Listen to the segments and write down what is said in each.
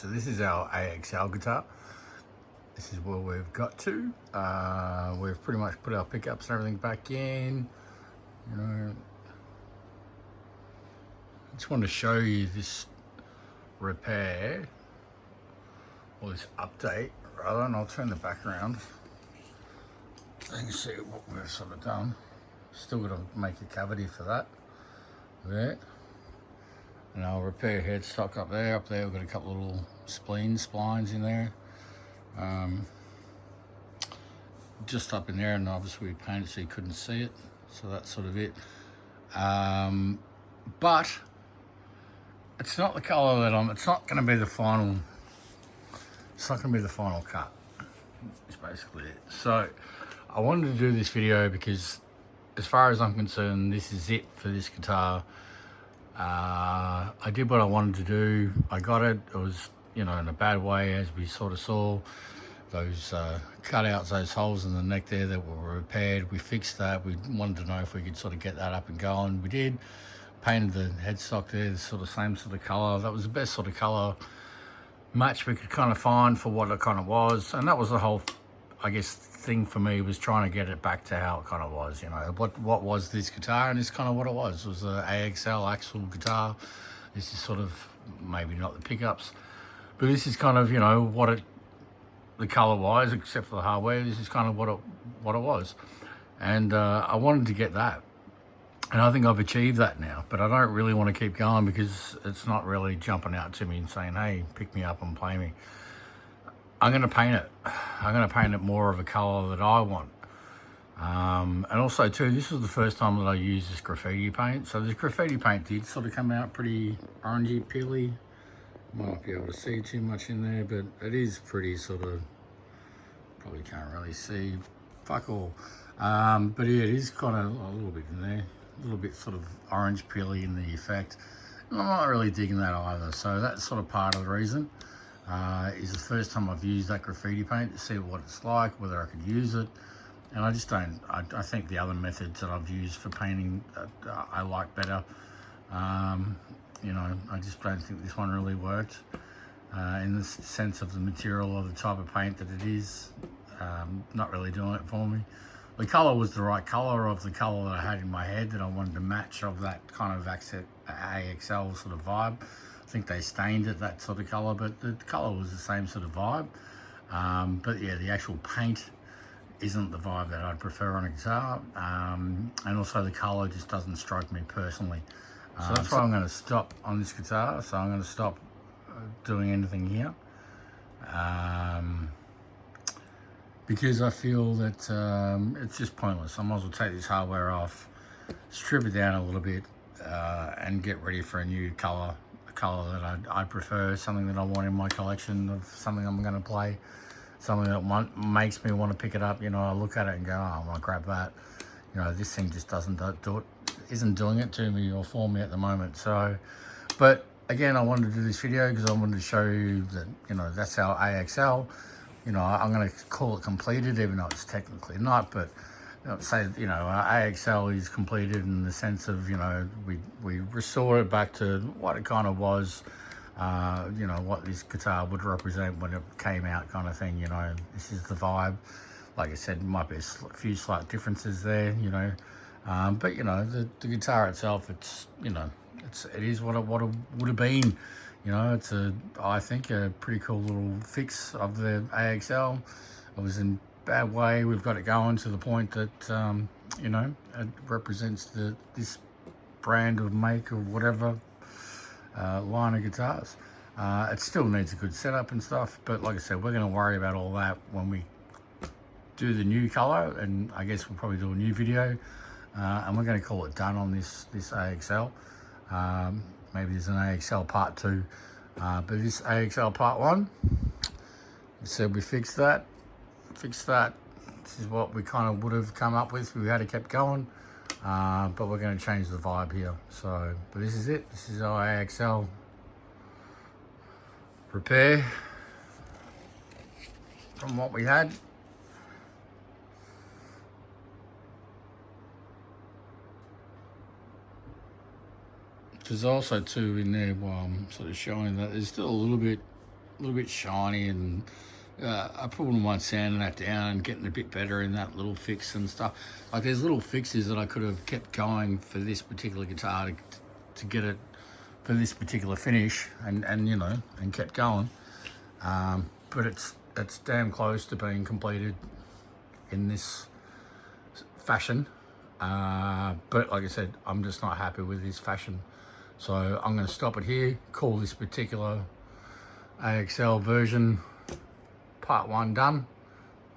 So this is our AXL guitar. This is where we've got to. We've pretty much put our pickups and everything back in. You know, just wanted to show you this repair, or this update rather, and I'll turn the back around so you can see what we've sort of done. Still got to make a cavity for that there. And I'll repair headstock up there. Up there we've got a couple of little splines in there. Just up in there, and obviously we painted so you couldn't see it. So that's sort of it. But it's not the colour that it's not going to be the final. It's not going to be the final cut. It's basically it. So I wanted to do this video because, as far as I'm concerned, this is it for this guitar. I did what I wanted to do. I got it. It was, in a bad way, as we sort of saw. Those cutouts, those holes in the neck there that were repaired. We fixed that. We wanted to know if we could sort of get that up and going. We did. Painted the headstock there, the sort of same sort of colour. That was the best sort of colour match we could kind of find for what it kind of was. And that was the whole, I guess, thing for me, was trying to get it back to how it kind of was. What was this guitar, and it's kind of what it was. It was an AXL guitar. This is sort of maybe not the pickups, but this is kind of what the color wise, except for the hardware. This is kind of what it was, and I wanted to get that, and I think I've achieved that now. But I don't really want to keep going because it's not really jumping out to me and saying, "Hey, pick me up and play me." I'm going to paint it. I'm going to paint it more of a colour that I want. And also too, this was the first time that I used this graffiti paint. So this graffiti paint did sort of come out pretty orangey, peely. Might not be able to see too much in there, but it is pretty sort of, probably can't really see fuck all. But yeah, it is kind of a little bit in there. A little bit sort of orange peely in the effect. And I'm not really digging that either. So that's sort of part of the reason. Is the first time I've used that graffiti paint to see what it's like, whether I could use it. And I just don't, I think the other methods that I've used for painting, I like better. I just don't think this one really worked in the sense of the material or the type of paint that it is. Not really doing it for me. The colour was the right colour of the colour that I had in my head that I wanted to match, of that kind of AXL sort of vibe. I think they stained it that sort of colour, but the colour was the same sort of vibe. But yeah, the actual paint isn't the vibe that I'd prefer on a guitar. And also the colour just doesn't strike me personally. So that's why I'm going to stop on this guitar. So I'm going to stop doing anything here. Because I feel that it's just pointless. I might as well take this hardware off, strip it down a little bit, and get ready for a new colour. Colour that I prefer, something that I want in my collection, of something I'm going to play, something that makes me want to pick it up. I look at it and go, oh, I want to grab that. This thing just isn't doing it to me or for me at the moment. So, but again, I wanted to do this video because I wanted to show you that, that's our AXL. I'm going to call it completed, even though it's technically not, but say, our AXL is completed in the sense of, we restored it back to what it kind of was, what this guitar would represent when it came out, kind of thing. This is the vibe. Like I said, might be a few slight differences there, but the guitar itself, it is what it would have been. It's I think a pretty cool little fix of the AXL. It was in bad way. We've got it going to the point that it represents this brand of make of whatever line of guitars. It still needs a good setup and stuff, but like I said, we're going to worry about all that when we do the new color, and I guess we'll probably do a new video, and we're going to call it done on this AXL. Maybe there's an AXL part 2, but this AXL part 1, so we fixed that. This is what we kind of would have come up with if we had kept going, but we're going to change the vibe here. So, but this is it. This is our AXL repair from what we had. There's also too in there, while I'm sort of showing that, there's still a little bit little bit shiny, and I probably wouldn't mind sanding that down and getting a bit better in that little fix and stuff. Like there's little fixes that I could have kept going for this particular guitar to get it for this particular finish, and you know, and kept going. But it's damn close to being completed in this fashion. But like I said, I'm just not happy with this fashion. So I'm going to stop it here, call this particular AXL version part 1 done,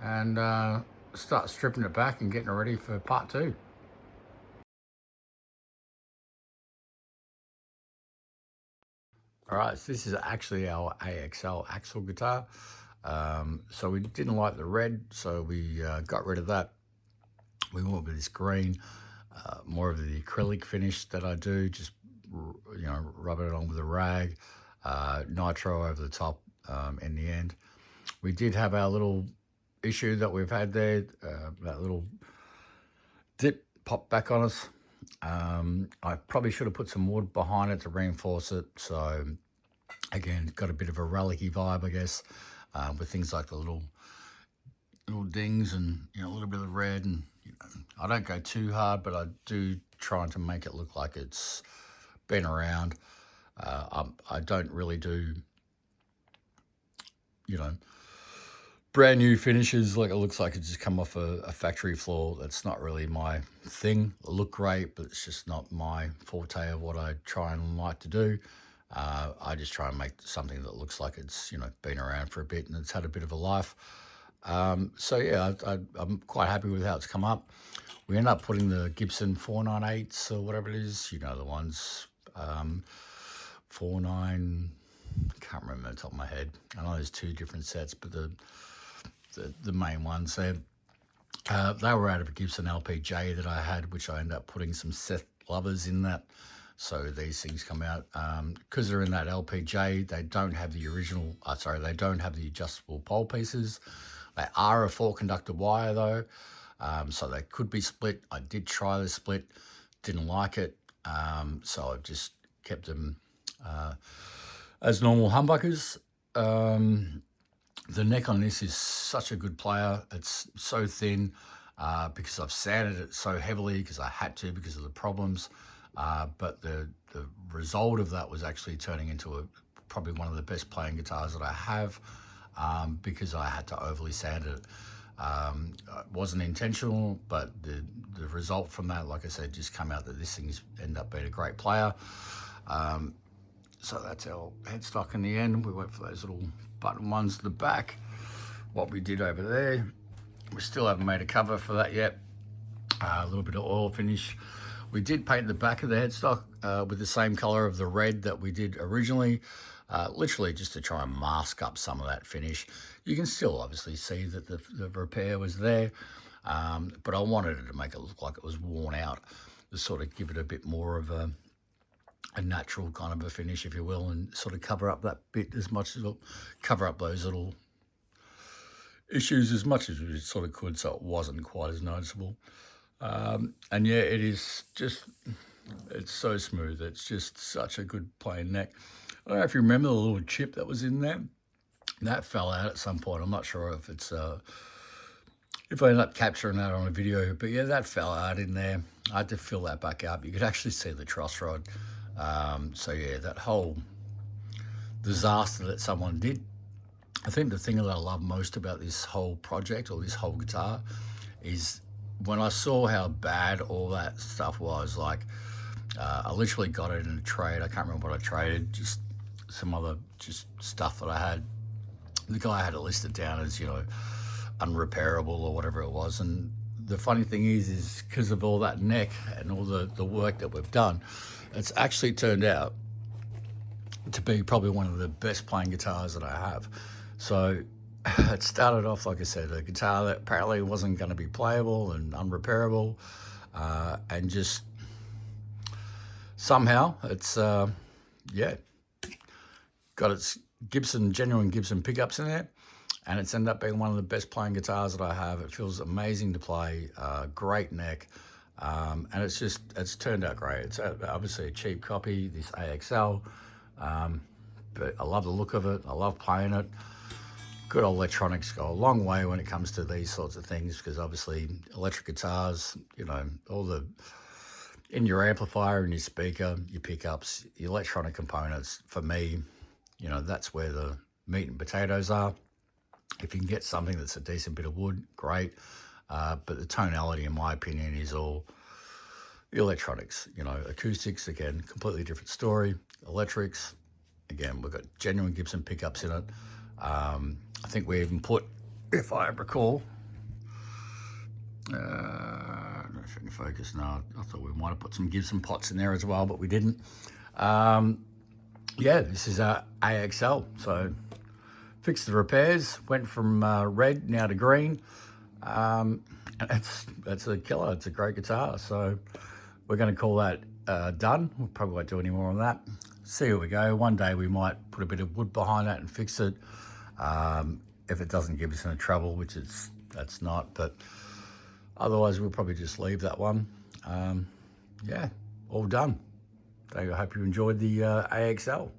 and start stripping it back and getting it ready for part 2. All right, so this is actually our AXL axle guitar. So we didn't like the red, so we got rid of that. We went with this green, more of the acrylic finish that I do, just, you know, rubbing it on with a rag, nitro over the top in the end. We did have our little issue that we've had there, that little dip popped back on us. I probably should have put some wood behind it to reinforce it. So again, got a bit of a relic-y vibe, I guess, with things like the little dings and, you know, a little bit of red. And you know, I don't go too hard, but I do try to make it look like it's been around. I don't really do, you know, brand new finishes like it looks like it's just come off a factory floor. That's not really my thing. It look great, but it's just not my forte of what I try and like to do. I just try and make something that looks like it's, you know, been around for a bit and it's had a bit of a life. So yeah, I'm quite happy with how it's come up. We end up putting the Gibson 498s or whatever it is, you know, the ones 49, can't remember on the top of my head. I know there's 2 different sets, but the main ones there, they were out of a Gibson LPJ that I had, which I ended up putting some Seth Lovers in that. So these things come out, because they're in that LPJ, they don't have the original, they don't have the adjustable pole pieces. They are a 4-conductor wire though, so they could be split. I did try the split, didn't like it, so I've just kept them as normal humbuckers. The neck on this is such a good player. It's so thin because I've sanded it so heavily because I had to because of the problems. But the result of that was actually turning into probably one of the best playing guitars that I have, because I had to overly sand it. It wasn't intentional, but the result from that, like I said, just come out that this thing's ended up being a great player. So that's our headstock in the end. We went for those little button ones at the back. What we did over there, we still haven't made a cover for that yet. A little bit of oil finish. We did paint the back of the headstock with the same color of the red that we did originally, literally just to try and mask up some of that finish. You can still obviously see that the repair was there, but I wanted it to make it look like it was worn out, to sort of give it a bit more of a natural kind of a finish, if you will, and sort of cover up that bit as much as it'll cover up those little issues as much as we sort of could, so it wasn't quite as noticeable. And yeah, it is just, it's so smooth. It's just such a good plain neck. I don't know if you remember the little chip that was in there. That fell out at some point. I'm not sure if it's if I end up capturing that on a video, but yeah, that fell out in there. I had to fill that back up. You could actually see the truss rod. So yeah, that whole disaster that someone did. I think the thing that I love most about this whole project, or this whole guitar, is when I saw how bad all that stuff was. Like, I literally got it in a trade. I can't remember what I traded, just some other just stuff that I had. The guy had it listed down as, you know, unrepairable or whatever it was. And the funny thing is because of all that neck and all the work that we've done, it's actually turned out to be probably one of the best playing guitars that I have. So it started off, like I said, a guitar that apparently wasn't going to be playable and unrepairable, and just somehow it's yeah, got its genuine Gibson pickups in there, and it's ended up being one of the best playing guitars that I have. It feels amazing to play, great neck, and it's turned out great. It's obviously a cheap copy, this AXL, but I love the look of it. I love playing it. Good electronics go a long way when it comes to these sorts of things, because obviously electric guitars, you know, all the in your amplifier and your speaker, your pickups, your electronic components, for me, you know, that's where the meat and potatoes are. If you can get something that's a decent bit of wood, great. But the tonality, in my opinion, is all the electronics. You know, acoustics, again, completely different story. Electrics, again, we've got genuine Gibson pickups in it. I think we even put, if I recall, I don't know if you can focus now. I thought we might have put some Gibson pots in there as well, but we didn't. Yeah, this is our AXL. So fixed the repairs, went from red now to green. And that's a killer. It's a great guitar. So we're going to call that done. We probably won't do any more on that. See how we go. One day we might put a bit of wood behind that and fix it. If it doesn't give us any trouble, which that's not, but otherwise we'll probably just leave that one. Yeah, all done. I hope you enjoyed the AXL.